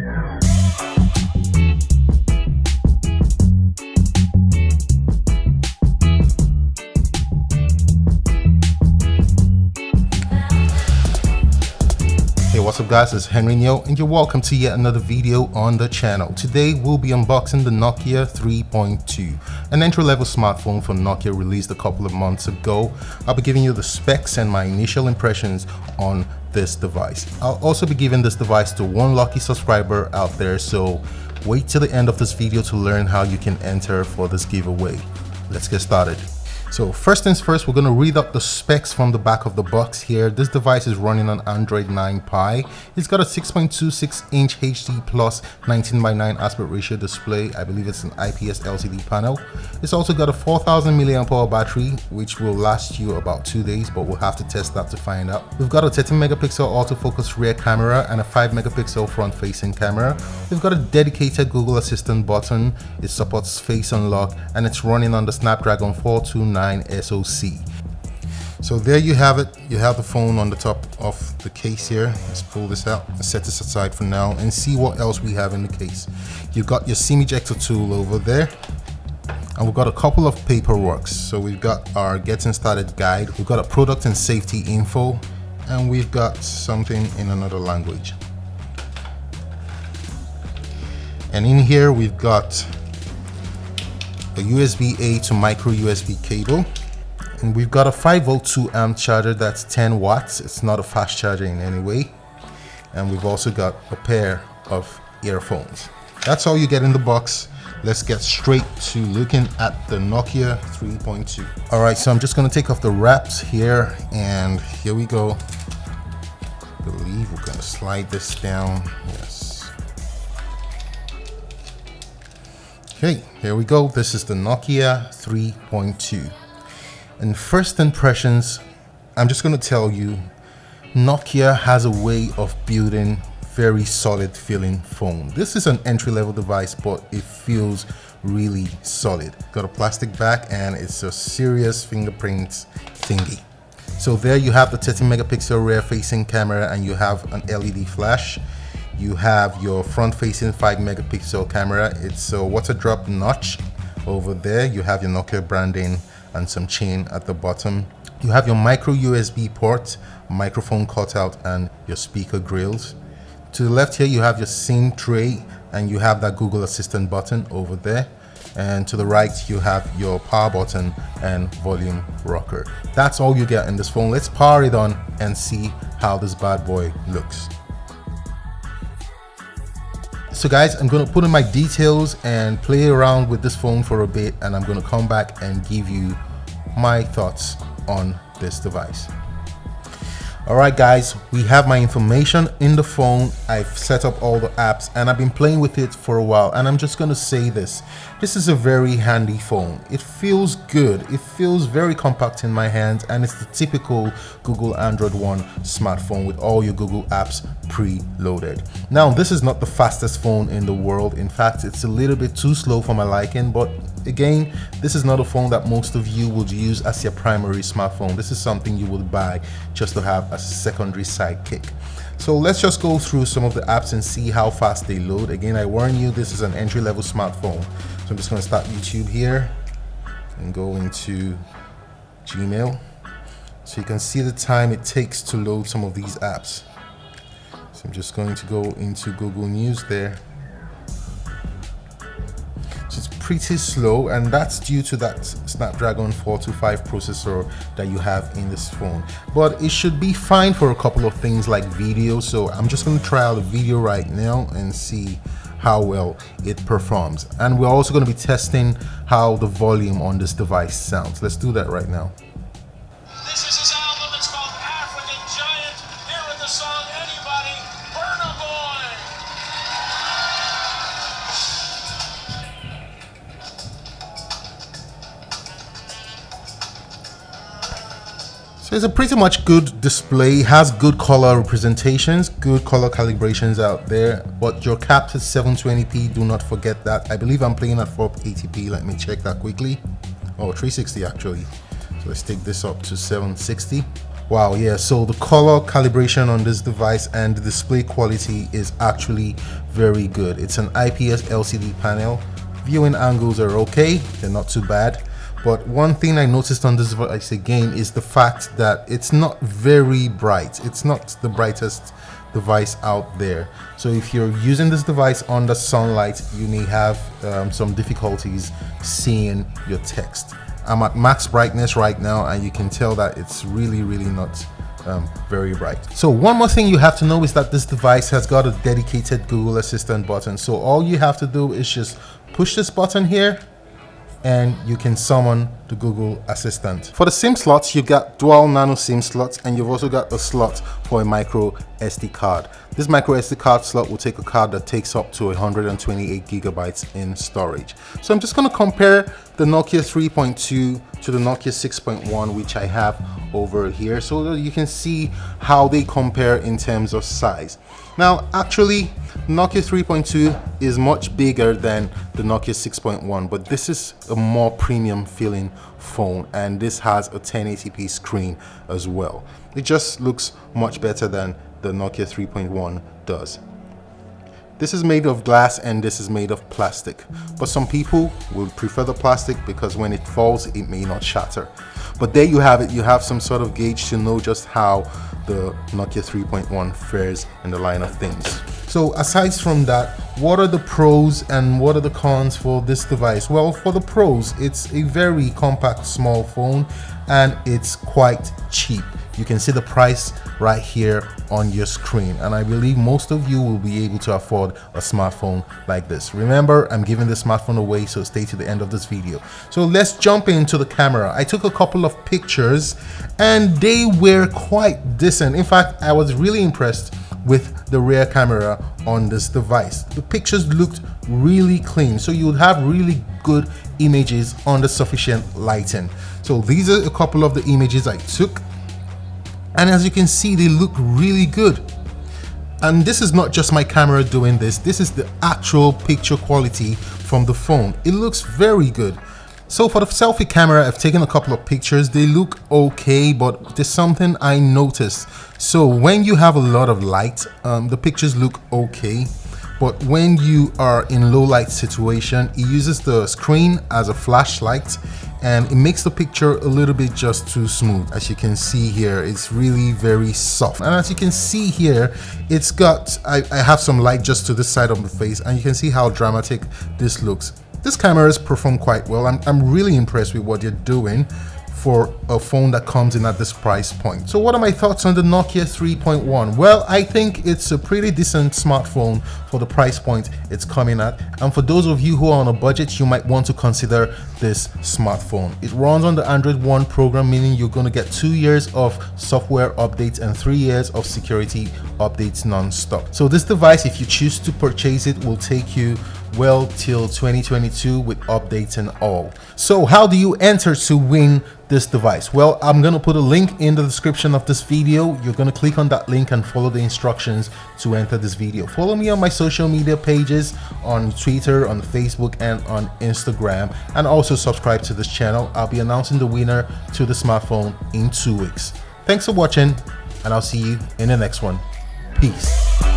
Hey, what's up guys, it's Henry Neo and you're welcome to yet another video on the channel. Today we'll be unboxing the Nokia 3.2, an entry-level smartphone from Nokia released a couple of months ago. I'll be giving you the specs and my initial impressions on this device. I'll also be giving this device to one lucky subscriber out there, so wait till the end of this video to learn how you can enter for this giveaway. Let's get started. So first things first, we're going to read up the specs from the back of the box here. This device is running on Android 9 Pie. It's got a 6.26-inch HD plus 19:9 aspect ratio display. I believe it's an IPS LCD panel. It's also got a 4000 mAh battery, which will last you about 2 days, but we'll have to test that to find out. We've got a 13 megapixel autofocus rear camera and a 5 megapixel front-facing camera. We've got a dedicated Google Assistant button. It supports face unlock and it's running on the Snapdragon 429 SoC. So there you have it. You have the phone on the top of the case here. Let's pull this out and set this aside for now and see what else we have in the case. You've got your SIM ejector tool over there, and we've got a couple of paperworks. So we've got our getting started guide, we've got a product and safety info, and we've got something in another language. And in here we've got a USB-A to micro USB cable, and we've got a 5V 2A charger that's 10 watts. It's not a fast charger in any way. And we've also got a pair of earphones. That's all you get in the box. Let's get straight to looking at the Nokia 3.2. All right, so I'm just going to take off the wraps here, and here we go. I believe we're going to slide this down. Yes. Okay, here we go. This is the Nokia 3.2. And first impressions, I'm just going to tell you, Nokia has a way of building very solid feeling phone. This is an entry-level device, but it feels really solid. Got a plastic back and it's a serious fingerprint thingy. So there you have the 13 megapixel rear facing camera and you have an LED flash. You have your front-facing 5 megapixel camera. It's a water drop notch over there. You have your Nokia branding and some chain at the bottom. You have your micro USB port, microphone cutout, and your speaker grills. To the left here, you have your SIM tray, and you have that Google Assistant button over there. And to the right, you have your power button and volume rocker. That's all you get in this phone. Let's power it on and see how this bad boy looks. So guys, I'm going to put in my details and play around with this phone for a bit, and I'm going to come back and give you my thoughts on this device. Alright guys, we have my information in the phone. I've set up all the apps and I've been playing with it for a while, and I'm just going to say this is a very handy phone. It feels good, it feels very compact in my hands, and it's the typical Google Android One smartphone with all your Google apps preloaded. Now this is not the fastest phone in the world. In fact, it's a little bit too slow for my liking, but again, this is not a phone that most of you would use as your primary smartphone. This is something you would buy just to have as a secondary sidekick. So let's just go through some of the apps and see how fast they load. Again, I warn you, this is an entry-level smartphone. So I'm just going to start YouTube here and go into Gmail. So you can see the time it takes to load some of these apps. So I'm just going to go into Google News there. It's pretty slow, and that's due to that Snapdragon 425 processor that you have in this phone, but it should be fine for a couple of things like video. So I'm just going to try out a video right now and see how well it performs, and we're also going to be testing how the volume on this device sounds. Let's do that right now. This is his album. It's called African Giant. Here with the song Anybody, Burna Boy. So it's a pretty much good display, has good color representations, good color calibrations out there, but your capped is 720p, do not forget that. I believe I'm playing at 480p, let me check that quickly. Oh, 360 actually. So let's take this up to 760. Wow, yeah, so the color calibration on this device and the display quality is actually very good. It's an IPS LCD panel. Viewing angles are okay, they're not too bad. But one thing I noticed on this device again is the fact that it's not very bright. It's not the brightest device out there. So if you're using this device under sunlight, you may have some difficulties seeing your text. I'm at max brightness right now, and you can tell that it's really not very bright. So one more thing you have to know is that this device has got a dedicated Google Assistant button. So all you have to do is just push this button here and you can summon the Google Assistant. For the SIM slots, you've got dual nano SIM slots, and you've also got a slot for a micro SD card. This micro SD card slot will take a card that takes up to 128 gigabytes in storage. So I'm just going to compare the Nokia 3.2 to the Nokia 6.1, which I have over here, so that you can see how they compare in terms of size. Now, actually, Nokia 3.2 is much bigger than the Nokia 6.1, but this is a more premium feeling phone, and this has a 1080p screen as well. It just looks much better than the Nokia 3.1 does. This is made of glass and this is made of plastic, but some people will prefer the plastic because when it falls, it may not shatter. But there you have it. You have some sort of gauge to know just how the Nokia 3.1 fares in the line of things. So aside from that, what are the pros and what are the cons for this device? Well, for the pros, it's a very compact small phone and it's quite cheap. You can see the price right here on your screen, and I believe most of you will be able to afford a smartphone like this. Remember, I'm giving the smartphone away, so stay to the end of this video. So let's jump into the camera. I took a couple of pictures and they were quite decent. In fact, I was really impressed with the rear camera on this device. The pictures looked really clean, so you would have really good images under sufficient lighting. So these are a couple of the images I took, and as you can see, they look really good. And this is not just my camera doing this, this is the actual picture quality from the phone. It looks very good. So for the selfie camera, I've taken a couple of pictures. They look okay, but there's something I noticed. So when you have a lot of light, the pictures look okay. But when you are in low light situation, it uses the screen as a flashlight and it makes the picture a little bit just too smooth. As you can see here, it's really very soft. And as you can see here, it's got, I have some light just to this side of the face, and you can see how dramatic this looks. This camera has performed quite well. I'm really impressed with what you're doing for a phone that comes in at this price point. So what are my thoughts on the Nokia 3.1? Well, I think it's a pretty decent smartphone for the price point it's coming at. And for those of you who are on a budget, you might want to consider this smartphone. It runs on the Android One program, meaning you're going to get 2 years of software updates and 3 years of security updates non-stop. So this device, if you choose to purchase it, will take you well till 2022 with updates and all. So how do you enter to win this device? Well, I'm gonna put a link in the description of this video. You're gonna click on that link and follow the instructions to enter this video. Follow me on my social media pages on Twitter, on Facebook, and on Instagram, and also subscribe to this channel. I'll be announcing the winner to the smartphone in 2 weeks. Thanks for watching, and I'll see you in the next one. Peace.